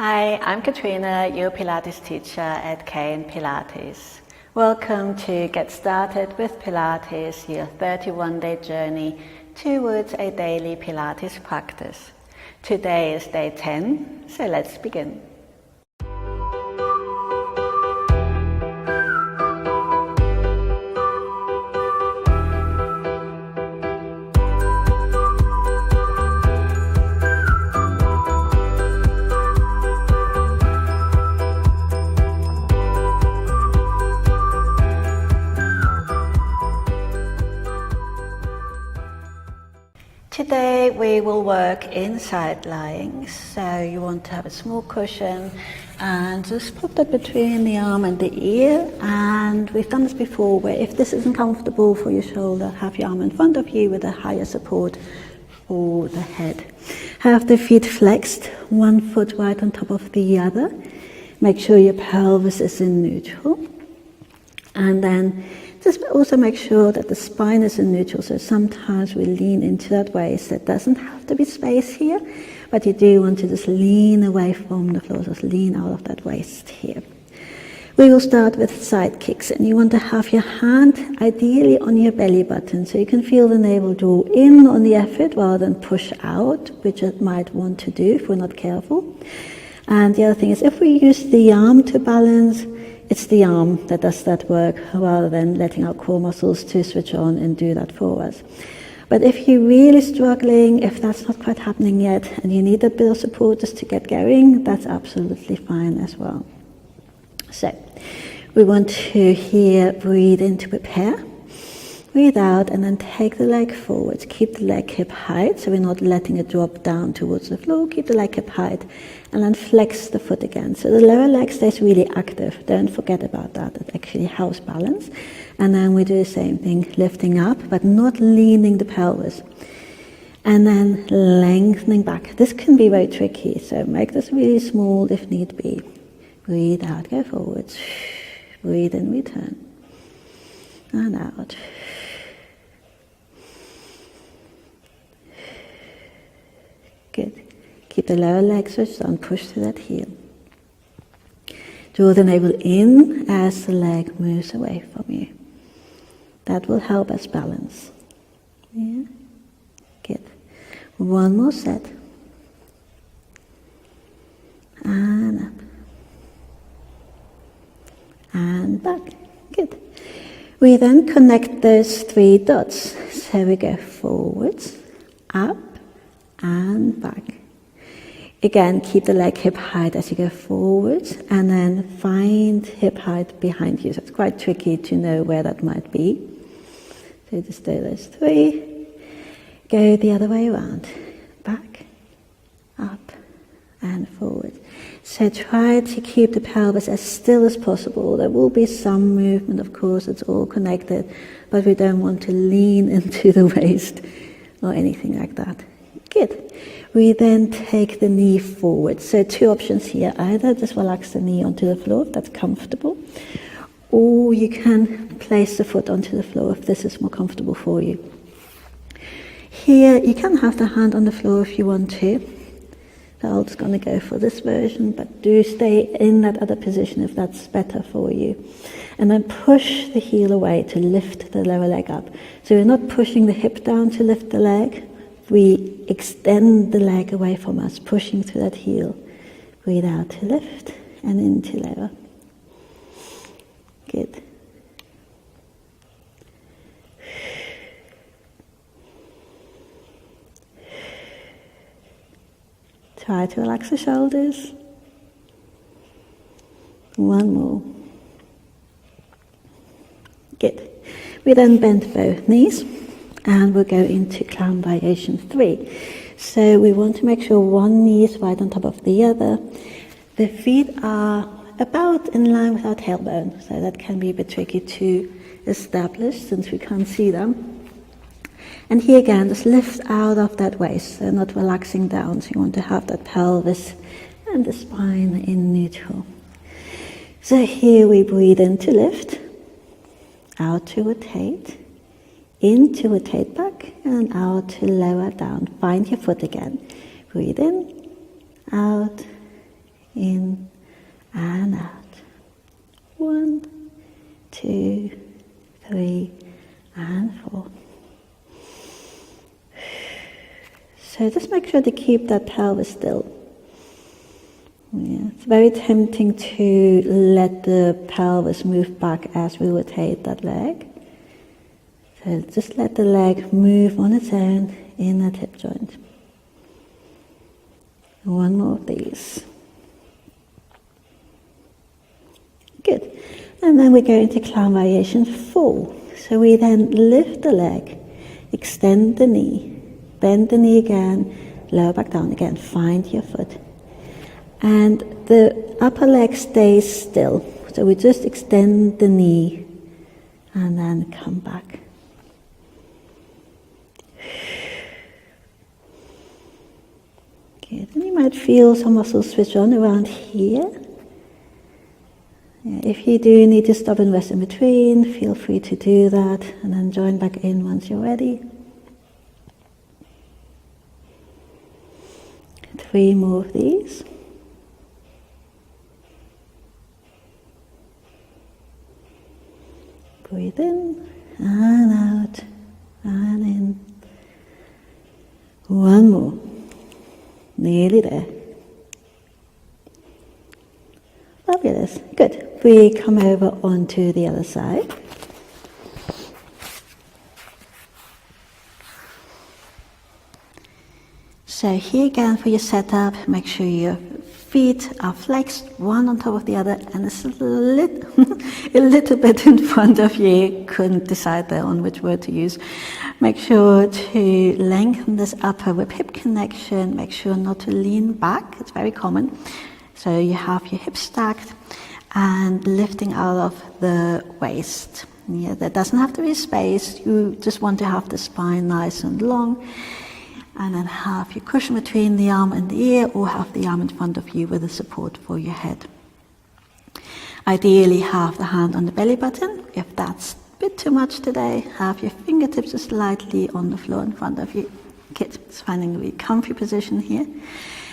Hi, I'm Katrina, your Pilates teacher at K Pilates. Welcome to Get Started with Pilates, your 31-day journey towards a daily Pilates practice. Today is day 10, so let's begin. Today we will work in side lying, so you want to have a small cushion and just put that between the arm and the ear, and we've done this before where if this isn't comfortable for your shoulder, have your arm in front of you with a higher support for the head. Have the feet flexed, one foot right on top of the other. Make sure your pelvis is in neutral, and then just also make sure that the spine is in neutral, so sometimes we lean into that waist. There doesn't have to be space here, but you do want to just lean away from the floor, just lean out of that waist here. We will start with side kicks, and you want to have your hand ideally on your belly button, so you can feel the navel draw in on the effort rather than push out, which it might want to do if we're not careful. And the other thing is, if we use the arm to balance, it's the arm that does that work rather than letting our core muscles to switch on and do that for us. But if you're really struggling, if that's not quite happening yet and you need a bit of support just to get going, that's absolutely fine as well. So we want to here breathe in to prepare, breathe out, and then take the leg forward. Keep the leg hip height, so we're not letting it drop down towards the floor. Keep the leg hip height, and then flex the foot again. So the lower leg stays really active. Don't forget about that. It actually helps balance. And then we do the same thing, lifting up, but not leaning the pelvis. And then lengthening back. This can be very tricky, so make this really small if need be. Breathe out, go forwards. Breathe in, return. And out. Good. Keep the lower leg switched on, push to that heel. Draw the navel in as the leg moves away from you. That will help us balance. Yeah? Good. One more set. And up. And back. Good. We then connect those three dots. So we go forwards, up, and back. Again, keep the leg hip height as you go forwards, and then find hip height behind you. So it's quite tricky to know where that might be. So just do those three. Go the other way around. Back, up, and forward. So try to keep the pelvis as still as possible. There will be some movement, of course, it's all connected, but we don't want to lean into the waist or anything like that. Good. We then take the knee forward. So two options here. Either just relax the knee onto the floor if that's comfortable, or you can place the foot onto the floor if this is more comfortable for you. Here you can have the hand on the floor if you want to. So I'm just going to go for this version, but do stay in that other position if that's better for you. And then push the heel away to lift the lower leg up. So we're not pushing the hip down to lift the leg. We extend the leg away from us, pushing through that heel. Breathe out to lift and into lower. Good. Try to relax the shoulders. One more. Good. We then bend both knees. And we'll go into clown variation 3. So we want to make sure one knee is right on top of the other. The feet are about in line with our tailbone, so that can be a bit tricky to establish since we can't see them. And here again, just lift out of that waist, so not relaxing down. So you want to have that pelvis and the spine in neutral. So here we breathe in to lift, out to rotate, in to rotate back, and out to lower down. Find your foot again. Breathe in, out, 2, 3, and 4. So just make sure to keep that pelvis still. Yeah, it's very tempting to let the pelvis move back as we rotate that leg. So just let the leg move on its own in that hip joint. One more of these. Good. And then we go into clown variation 4. So we then lift the leg, extend the knee, bend the knee again, lower back down again, find your foot. And the upper leg stays still. So we just extend the knee and then come back. Good. And you might feel some muscles switch on around here. If you do need to stop and rest in between, feel free to do that and then join back in once you're ready. 3 more of these. Breathe in and out and in. One more. Nearly there. Fabulous. Good. We come over onto the other side. So here again for your setup, make sure your feet are flexed, one on top of the other, and it's a little bit in front of you. Couldn't decide there on which word to use. Make sure to lengthen this upper rib hip connection. Make sure not to lean back. It's very common. So you have your hips stacked and lifting out of the waist. Yeah, there doesn't have to be space. You just want to have the spine nice and long. And then have your cushion between the arm and the ear, or have the arm in front of you with a support for your head. Ideally have the hand on the belly button. If that's a bit too much today, have your fingertips just slightly on the floor in front of you. Good. It's finding a really comfy position here.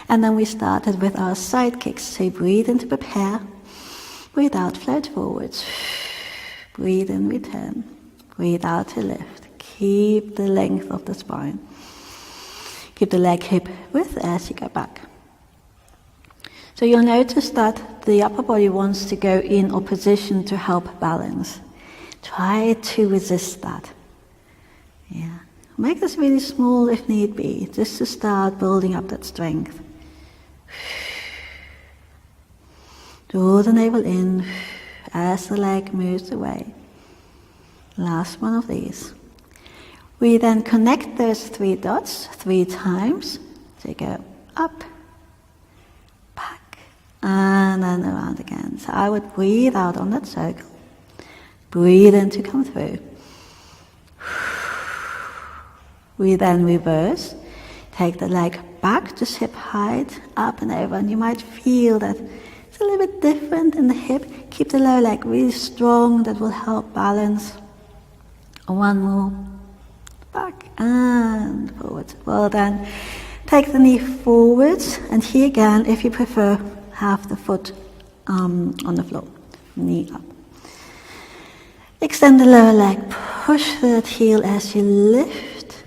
And then we started with our side kicks. So breathe in to prepare. Breathe out, float forwards. Breathe in, return. Breathe out to lift. Keep the length of the spine. Keep the leg hip width as you go back. So you'll notice that the upper body wants to go in or position to help balance. Try to resist that. Yeah. Make this really small if need be, just to start building up that strength. Draw the navel in as the leg moves away. Last one of these. We then connect those 3 dots 3 times. So you go up, back, and then around again. So I would breathe out on that circle. Breathe in to come through. We then reverse. Take the leg back, just hip height, up and over. And you might feel that it's a little bit different in the hip. Keep the lower leg really strong. That will help balance. One more. Back and forward. Well done. Take the knee forwards, and here again, if you prefer, have the foot on the floor, knee up. Extend the lower leg, push that heel as you lift.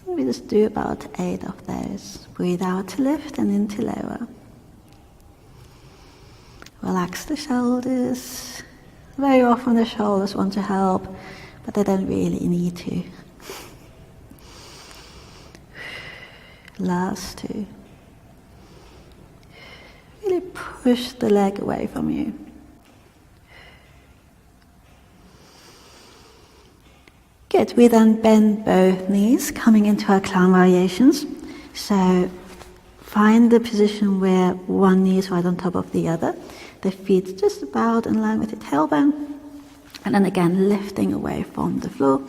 We just do about 8 of those. Breathe out to lift and in to lower. Relax the shoulders. Very often the shoulders want to help, but they don't really need to. Last 2. Really push the leg away from you. Good. We then bend both knees, coming into our clown variations. So find the position where one knee is right on top of the other. The feet just about in line with the tailbone. And then again, lifting away from the floor.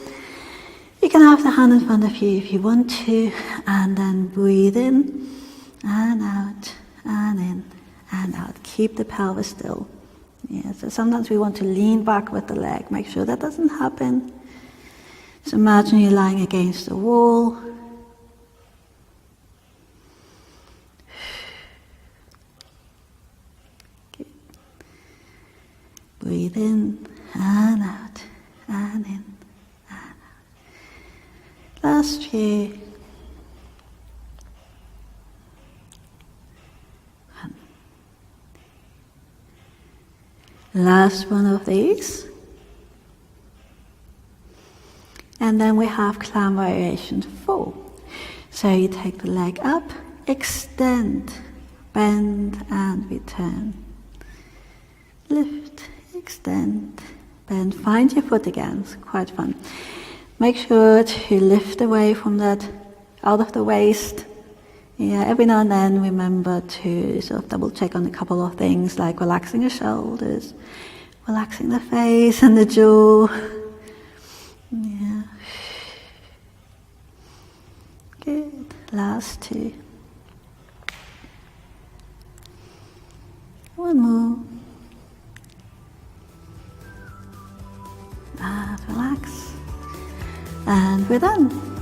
You can have the hand in front of you if you want to, and then breathe in and out and in and out. Keep the pelvis still. Yeah, so sometimes we want to lean back with the leg. Make sure that doesn't happen. So imagine you're lying against the wall. Breathe in and out, and in, and out. Last few. Last one of these. And then we have clown variation 4. So you take the leg up, extend, bend and return. Lift, extend, bend. Find your foot again, it's quite fun. Make sure to lift away from that, out of the waist. Yeah, every now and then remember to sort of double check on a couple of things like relaxing the shoulders, relaxing the face and the jaw. Yeah. Good. Last 2. One more. And relax. And we're done.